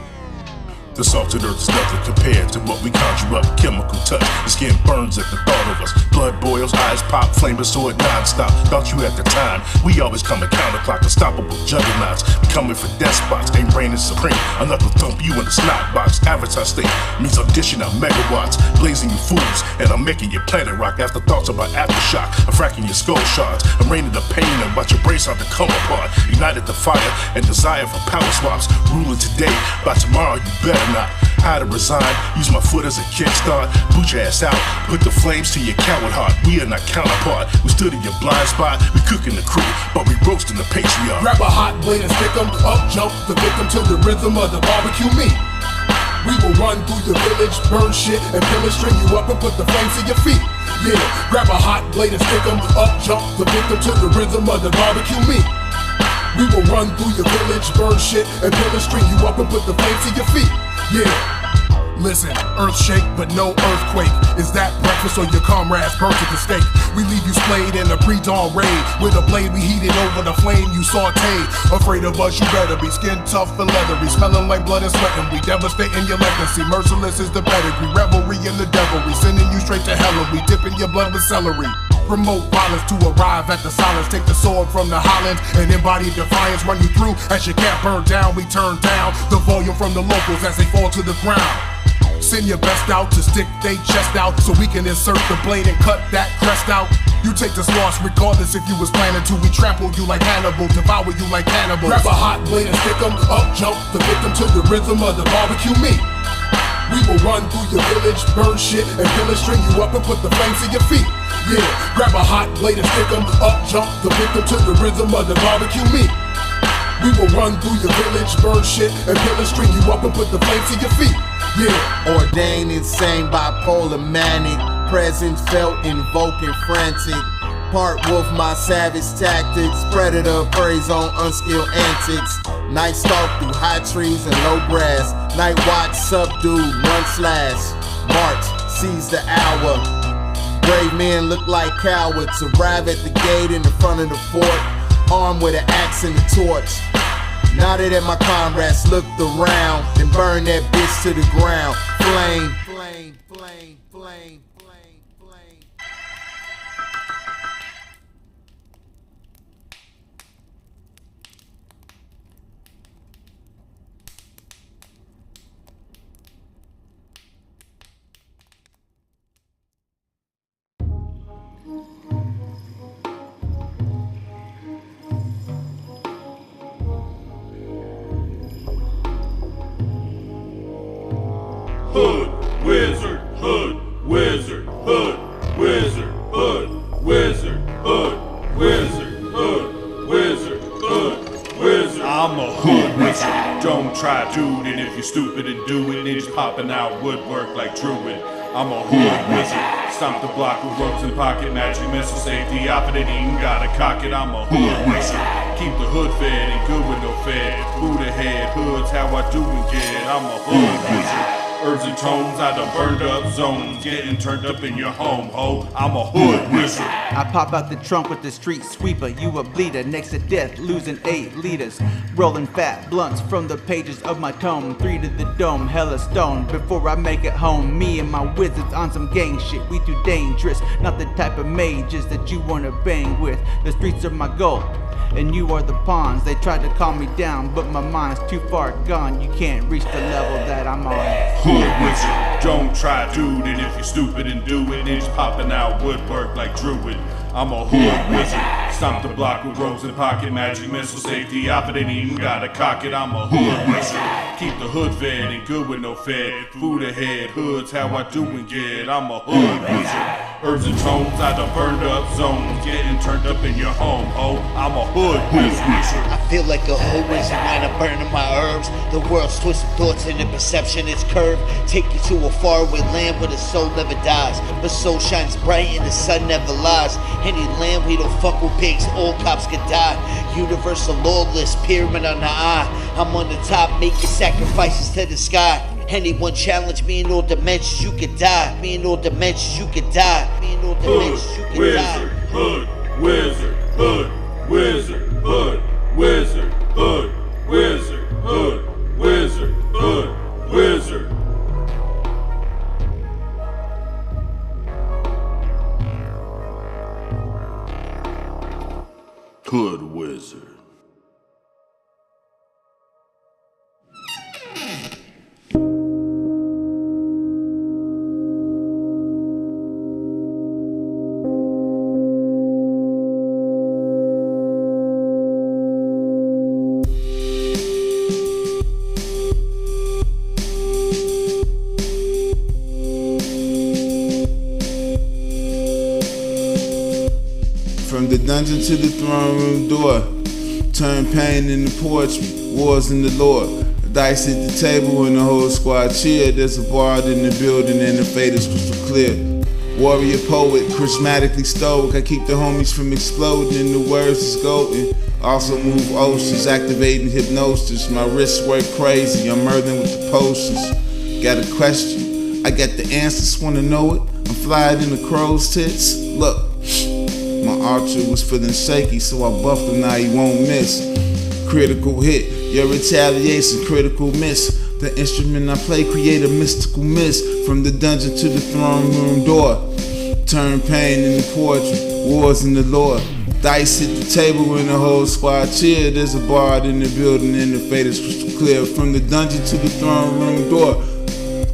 The salted earth is nothing compared to what we conjure up. Chemical touch, the skin burns at the thought of us. Blood boils, eyes pop, flame a sword non-stop. Thought you had the time, we always come to counterclock. Unstoppable juggernauts, we coming for despots. They reigning supreme, a knuckle thump you in the snot box. Avatar state means I'm dishing out megawatts. Blazing you fools, and I'm making your planet rock. After thoughts about aftershock, I'm fracking your skull shards. I'm raining the pain and watch your brace out to come apart. Ignited the fire and desire for power swaps. Ruling today, by tomorrow you better not. How to resign, use my foot as a kickstart. Boot your ass out, put the flames to your coward heart. We are not counterpart, we stood in your blind spot. We cooking the crew, but we roasting the patriarch. Grab a hot blade and stick 'em, up jump the victim to the rhythm of the barbecue meat. We will run through your village, burn shit and pillage, string you up and put the flames to your feet. Yeah, grab a hot blade and stick 'em, up jump the victim to the rhythm of the barbecue meat. We will run through your village, burn shit, and pillage, string you up and put the flames to your feet. Yeah. Listen, earth shake, but no earthquake. Is that breakfast or your comrades burnt at the stake? We leave you splayed in a pre-dawn raid. With a blade we heated over the flame you sauteed. Afraid of us, you better be skin tough and leathery. Smelling like blood and sweating, we devastating your legacy. Merciless is the pedigree, revelry in the devilry. Sending you straight to hell and we dipping your blood with celery. Promote violence to arrive at the silence. Take the sword from the Highlands and embody defiance. Run you through as your camp burn down. We turn down the volume from the locals as they fall to the ground. Send your best out to stick they chest out so we can insert the blade and cut that crest out. You take this loss regardless if you was planning to. We trample you like Hannibal, devour you like cannibals. Grab a hot blade and stick 'em, up jump the victim to the rhythm of the barbecue meat. We will run through your village, burn shit, and pillage, string you up and put the flames to your feet. Yeah, grab a hot blade and stick 'em, up jump the victim to the rhythm of the barbecue meat. We will run through your village, burn shit, and pillage, string you up and put the flames to your feet. Yeah. Ordained insane, bipolar, manic, presence felt, invoking frantic. Part wolf, my savage tactics, predator preys on unskilled antics. Night stalk through high trees and low grass. Night watch, subdue, run slash. March, seize the hour. Brave men look like cowards. Arrive at the gate in the front of the fort, armed with an axe and a torch. Nodded at my comrades, looked around, then burned that bitch to the ground. Flame, flame, flame, flame, flame, flame. Hood, wizard, hood, wizard, hood, wizard, hood, wizard, hood, wizard, hood, wizard, hood, wizard. I'm a hood wizard. Don't try, dude, and if you're stupid and do it, ninjas popping out woodwork like Druid. I'm a hood wizard. Stomp the block with ropes in pocket, magic missile, safety, opposite, even gotta cock it. I'm a hood wizard. Keep the hood fed and good with no fed. Food ahead, hood's how I do and get. I'm a hood wizard. Herbs and tones, I done burned up zones, getting turned up in your home, ho. I'm a hood wizard. I pop out the trunk with the street sweeper, you a bleeder, next to death, losing 8 liters. Rolling fat blunts from the pages of my tome, 3 to the dome, hella stone. Before I make it home, me and my wizards on some gang shit, we too dangerous. Not the type of mages that you wanna bang with. The streets are my goal, and you are the pawns. They tried to calm me down, but my mind's too far gone. You can't reach the level that I'm on. Hood wizard, don't try, dude, and if you're stupid and do it, ninjas popping out woodwork like Druid. I'm a hood wizard. Stomp the block with ropes in pocket, magic missile, safety, opposite, even gotta cock it. I'm a hood wizard. Keep the hood fed and good with no fed. Food ahead, hood's how I do and get. I'm a hood wizard. Herbs and tones, I done burned up zones, getting turned up in your home, ho. I'm a hood wizard. I feel like a hood wizard when I'm burning my herbs. The world's twisted thoughts and the perception is curved. Take you to a faraway land where the soul never dies, but soul shines bright and the sun never lies. Any land we don't fuck with pigs, all cops can die. Universal lawless, pyramid on the eye. I'm on the top, making sacrifices to the sky. Anyone challenge me in all dimensions, you could die. Me in all dimensions, you could die. Me in all dimensions, you could die. Hood, wizard, hood, wizard, hood, wizard, hood, wizard, hood, wizard, hood, wizard. Hood wizard. From the dungeon to the throne room door, turn pain into poetry, wars in the lore. Dice at the table and the whole squad cheer. There's a bard in the building and the fate is crystal clear. Warrior poet, charismatically stoic. I keep the homies from exploding and the words is golden. Also move oceans, activating hypnosis. My wrists work crazy, I'm murdering with the potions. Got a question, I got the answers, wanna know it? I'm flying in the crow's tits. Look, my archer was feeling shaky, so I buffed him, now he won't miss. Critical hit, your retaliation, critical miss. The instrument I play create a mystical mist. From the dungeon to the throne room door. Turn pain into poetry, wars in the lore. Dice hit the table and the whole squad cheer. There's a bard in the building and the fate is crystal clear. From the dungeon to the throne room door.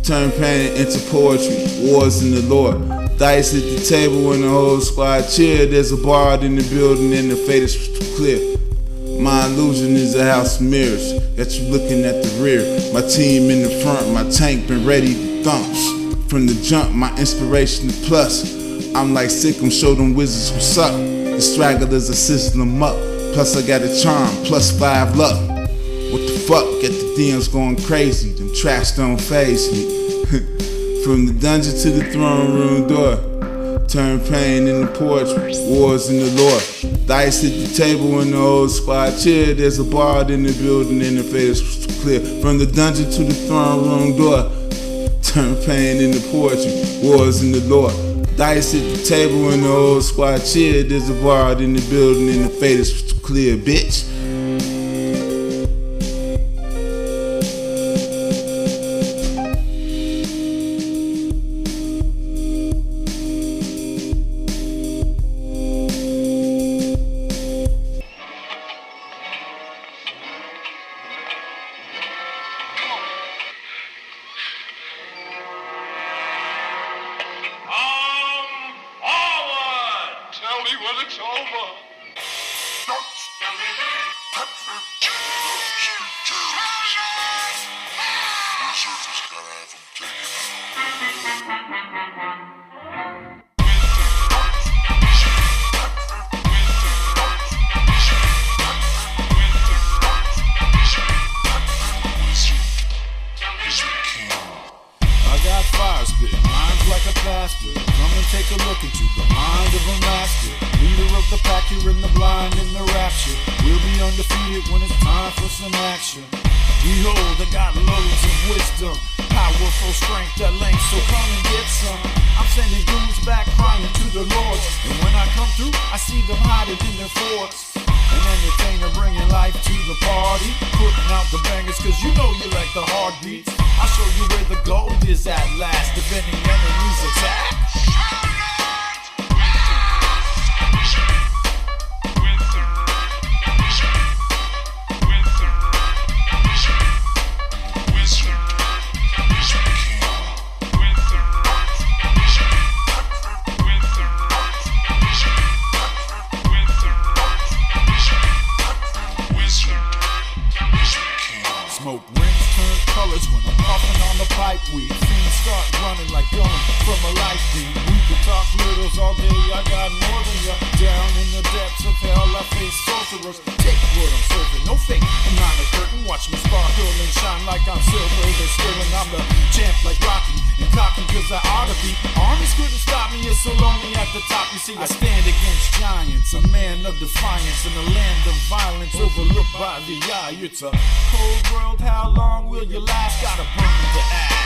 Turn pain into poetry, wars in the lore. Dice hit the table and the whole squad cheer. There's a bard in the building and the fate is crystal clear. My illusion is a house of mirrors. Got you looking at the rear. My team in the front, my tank been ready to thump. From the jump, my inspiration is plus. I'm like Sick'em, show them wizards what's up. The stragglers assist them up. Plus I got a charm, +5 luck. What the fuck? Get the DMs going crazy. Them tracks don't faze me. From the dungeon to the throne room door. Turn pain into poetry, wars in the lore. Dice hit the table and the old squad cheer. There's a bard in the building and the fate is crystal clear. From the dungeon to the throne room door. Turn pain into poetry, wars in the lore. Dice hit the table and the old squad cheer. There's a bard in the building and the fate is crystal clear, bitch. When it's over. I got fire spitting lines like a pastor. Come and take a look into the mind of a master. Leader of the pack, you're in the blind in the rapture. We'll be undefeated when it's time for some action. Behold, I got loads of wisdom, powerful strength that length, so come and get some. I'm sending goons back crying to the lords, and when I come through, I see them hiding in their forts. An entertainer bringing life to the party, putting out the bangers cause you know you like the heartbeats. I'll show you where the gold is at last, if any enemies attack. Smoke rings turn colors when I'm puffing on the pipe weed. Fiends start running like going from a life beam. We could talk riddles all day, I got more than ya. Down in the depths of hell, I face sorcerers. Take what I'm serving, no fake. I'm not a curtain, watch me sparkle and shine like I'm silver. They're stealing, I'm the champ like Rocky. And cocky cause I ought to be. Armies couldn't stop me, it's so lonely at the top. You see, I stand against giants, a man of defiance in a land of violence overlooked by the eye. It's a cold world, how long will you last? Gotta burn to ash.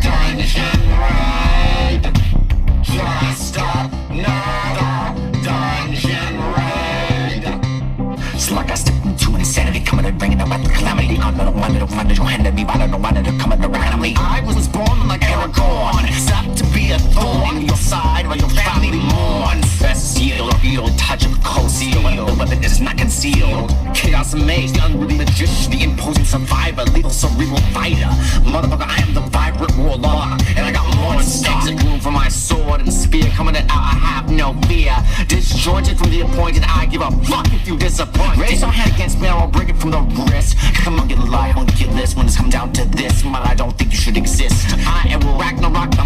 Dungeon It's like I stepped into insanity, coming and bringing about the calamity. I don't want to find it, you handed me, but I don't want it to come around me. I was born like Aragorn, set to be a thorn in your side while your family mourns. Best seal, or feel touch of a cold seal, the weapon is not concealed. Chaos amaze, the unruly magician, the imposing survivor, lethal cerebral fighter. Motherfucker, I am the vibrant warlock, and I got more stakes and room for my sword and spear. Coming out, I have no fear. Disjointed from the appointed, I give a fuck if you disappoint. Raise your hand against me, I'll break it from the wrist. Come on, get live, on get this when it's come down to this. Man, I don't think you should exist. I am Ragnarok, the